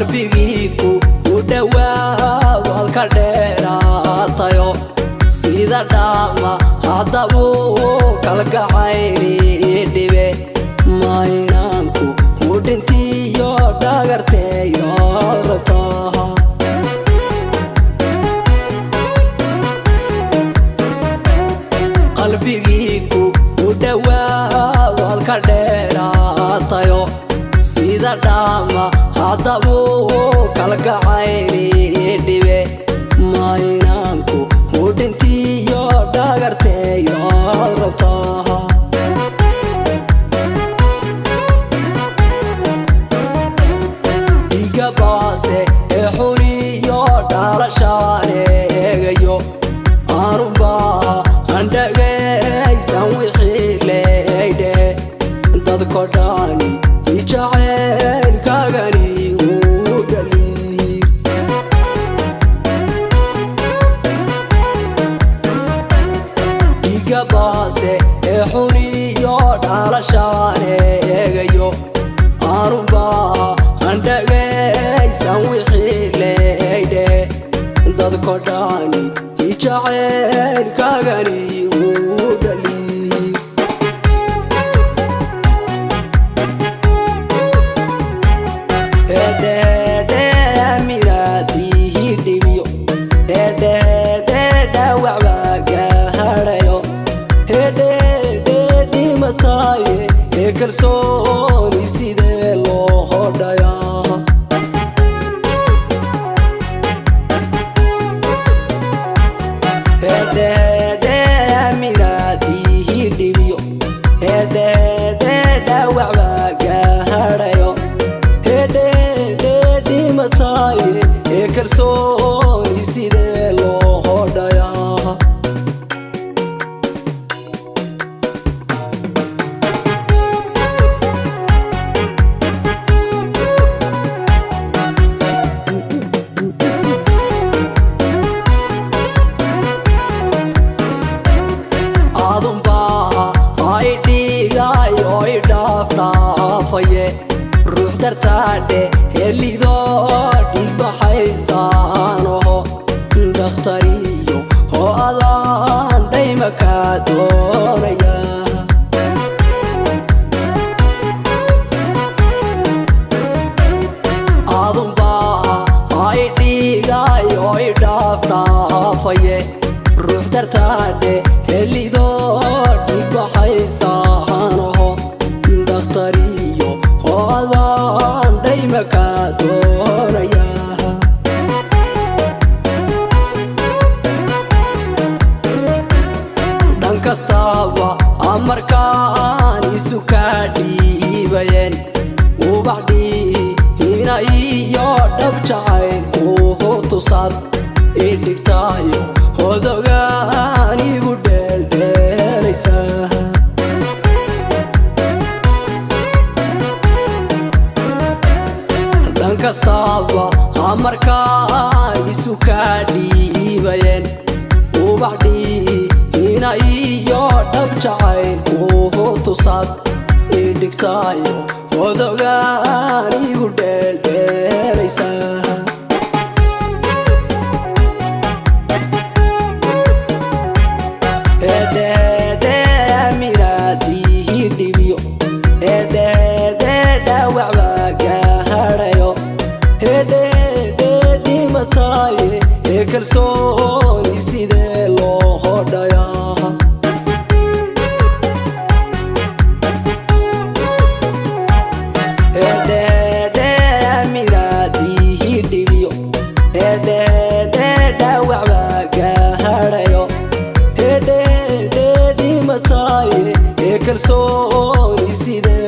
qalbigiiku u dhawaa wad ka dheeraatayo sida dhaama haddabuu kalgacayni dhibe maynaanku u dhintiyo dhagarteeyo rabtaa qalbigiiku u dhawaa wad ka dheeraatayo sida dhaama haddabuu kalgacayni dhibe maynaanku u dhintiyo dhagarteeyo rabtaa dhiga baase ee xuniyo dhalashaan eegayo aanunbaa andhagaysan wixii leeydhe dadko dhani ijaceylkaagani uu dhaliir dhiga baase ee xuniyo dhalashaan eegayo aanunbaa andhagaysan wixii leeydhe dadko dhani ijaceylkaagani uu dhaliir minaadihi dhibiyo dhawac baa gaadhayo dhimataye ee kalsooni sidee loo hodhayaa minaadihi dhibiyo dhawac baa gaadhayo dhimataye ee kalsooni sidee loo hodhayaa adunbaa ay dhigayo idhaafdhaafaye ruux dartaadhe helidoo dhigbaxaysaanoho dhakhtariyo oo adaan dhayma kaa doonaya adunbaa ay dhigayo idhaafdhaafaye ruux dartaadhe helidoo dhigbaxaysaanoho dhakhtariyo oo adaan dhayma kaa doonaya dhan kastaaba amarkaan isu kaa dhiibayeen ubaxdhiina iyo dhab jacaylku tusaad idhigtaayo hodogaan igu dheeldheelaysa dhan kastaaba amarkaan isu kaa dhiibayeen ubaxdhiina iyo dhab jacaylku tusaad idhigtaayo hodogaan igu dheeldheelaysa minaadihi dhibiyo dhawac baa gaadhayo dhimataye ee kalsooni sidee loo hodhayaa minaadihi dhibiyo dhawac baa gaadhayo dhimataye ee kalsooni sidee